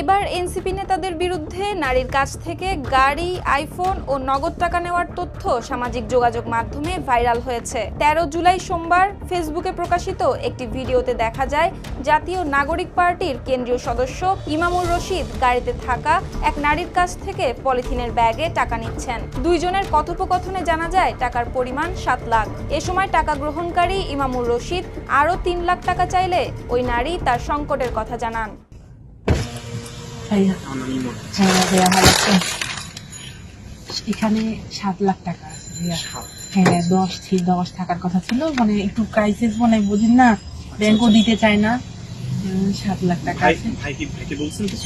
এবার এনসিপি নেতাদের বিরুদ্ধে নারীর কাছ থেকে গাড়ি, আইফোন ও নগদ টাকা নেওয়ার তথ্য সামাজিক যোগাযোগ মাধ্যমে ভাইরাল হয়েছে। 13 জুলাই সোমবার ফেসবুকে প্রকাশিত একটি ভিডিওতে দেখা যায় জাতীয় নাগরিক পার্টির কেন্দ্রীয় সদস্য ইমামুর রশিদ গাড়িতে থাকা এক নারীর কাছ থেকে পলিথিনের ব্যাগে টাকা নিচ্ছেন। দুইজনের কথোপকথনে জানা যায় টাকার পরিমাণ 7 লাখ। এ সময় টাকা গ্রহণকারী ইমামুর রশিদ আরও 3 লাখ টাকা চাইলে ওই নারী তার সংকটের কথা জানান। এখানে 7 লাখ টাকা আছে। হ্যাঁ 10 টাকার কথা ছিল, মানে একটু ক্রাইসিস মনে বুঝিন না, ব্যাংকও দিতে চায় না। 7 লাখ টাকা আছে।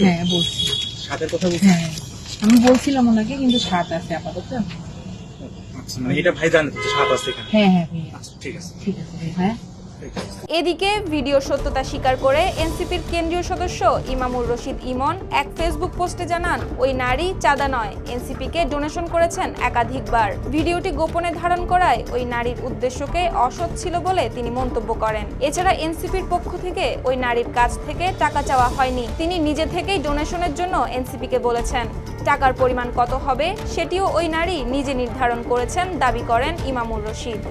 হ্যাঁ বলছি, হ্যাঁ আমি বলছিলাম ওনাকে, কিন্তু 7 আছে আপাতত। এটা ভাই জানে যে 7 আছে এখানে। হ্যাঁ হ্যাঁ ঠিক আছে হ্যাঁ। এদিকে ভিডিও সত্যতা স্বীকার করে এনসিপির কেন্দ্রীয় সদস্য ইমামুর রশিদ ইমন এক ফেসবুক পোস্টে জানান ওই নারী চাঁদা নয়, এনসিপিকে ডোনেশন করেছেন একাধিকবার। ভিডিওটি গোপনে ধারণ করায় ওই নারীর উদ্দেশ্যকে অসৎ ছিল বলে তিনি মন্তব্য করেন। এছাড়া এনসিপির পক্ষ থেকে ওই নারীর কাছ থেকে টাকা চাওয়া হয়নি, তিনি নিজে থেকেই ডোনেশনের জন্য এনসিপিকে বলেছেন। টাকার পরিমাণ কত হবে সেটিও ওই নারী নিজে নির্ধারণ করেছেন দাবি করেন ইমামুর রশিদ।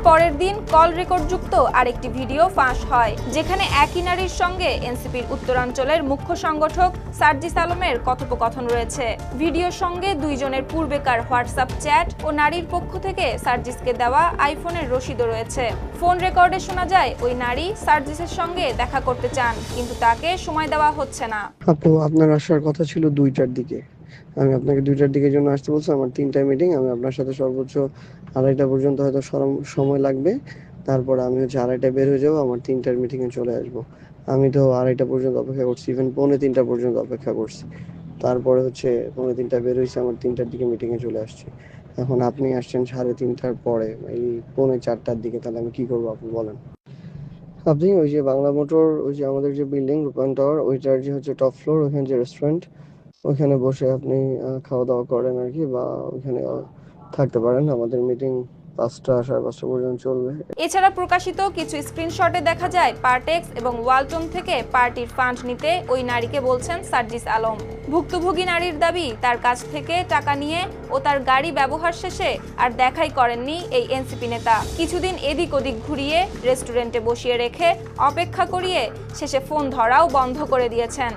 পরের দিন কল রেকর্ডযুক্ত আরেকটি ভিডিও ফাঁস হয়, যেখানে একই নারীর সঙ্গে এনসিপির উত্তরাঞ্চলের মুখ্য সংগঠক সার্জিস আলমের কথোপকথন রয়েছে। ভিডিওর সঙ্গে দুইজনের পূর্বেকার হোয়াটসঅ্যাপ চ্যাট ও নারীর পক্ষ থেকে সার্জিসকে দেওয়া আইফোনের রসিদও রয়েছে। ফোন রেকর্ডে শোনা যায় ওই নারী সার্জিসের সঙ্গে দেখা করতে চান, কিন্তু তাকে সময় দেওয়া হচ্ছে না। আপু, আপনার আসার কথা ছিল 2টার দিকে। আমি আপনাকে 2টার দিকের জন্য আসতে বলছি। আমার 3টায় মিটিং, আমি আপনার সাথে সর্বোচ্চ 2:30 পর্যন্ত হয়তো সময় লাগবে। তারপরে আমি 2:30টায় বের হয়ে যাবো, আমার 3টার মিটিংয়ে চলে আসবো। আমি তো 2:30 পর্যন্ত অপেক্ষা করছি, ইভেন 2:45 পর্যন্ত অপেক্ষা করছি। তারপরে 2:45 বের হয়েছে, আমার 3টার দিকে মিটিংয়ে চলে আসছি। এখন আপনি আসছেন 3:30টার পরে, এই 3:45টার দিকে, তাহলে আমি কি করবো আপনি বলেন? আপনি ওই যে বাংলা মোটর, ওই যে আমাদের যে বিল্ডিং রূপায়ণ টাওয়ার, ওইটার যে টপ ফ্লোর, ওইখানে যে রেস্টুরেন্ট, ওইখানে বসে আপনি খাওয়া দাওয়া করেন আর কি, বা ওইখানে থাকতে পারেন। আমাদের মিটিং 5টা 5:30 পর্যন্ত চলবে। এছাড়া প্রকাশিত কিছু স্ক্রিনশটে দেখা যায় পার্টেক্স এবং ওয়ালটন থেকে পার্টির ফান্ড নিতে ওই নারীকে বলছেন সার্জিস আলম। ভুক্তভোগী নারীর দাবি তার কাছ থেকে টাকা নিয়ে ও তার গাড়ি ব্যবহার শেষে আর দেখাই করেননি এই এনসিপি নেতা। কিছুদিন এদিক ওদিক ঘুরিয়ে রেস্টুরেন্টে বসিয়ে রেখে অপেক্ষা করিয়ে শেষে ফোন ধরাও বন্ধ করে দিয়েছেন।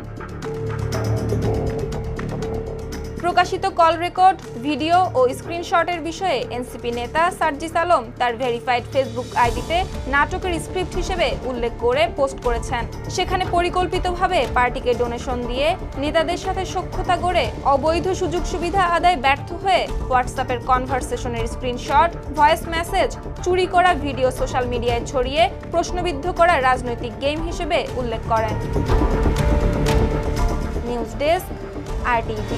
প্রকাশিত কল রেকর্ড, ভিডিও ও স্ক্রিনশটের বিষয়ে এনসিপি নেতা সার্জিস আলম তার ভেরিফাইড ফেসবুক আইডিতে নাটকের স্ক্রিপ্ট হিসেবে উল্লেখ করে পোস্ট করেছেন। সেখানে পরিকল্পিতভাবে পার্টিকে ডোনেশন দিয়ে নেতাদের সাথে সখ্যতা গড়ে অবৈধ সুযোগ সুবিধা আদায় ব্যর্থ হয়ে হোয়াটসঅ্যাপের কনভারসেশনের স্ক্রিনশট, ভয়েস মেসেজ, চুরি করা ভিডিও সোশ্যাল মিডিয়ায় ছড়িয়ে প্রশ্নবিদ্ধ করা রাজনৈতিক গেম হিসেবে উল্লেখ করেন। News desk, RTV।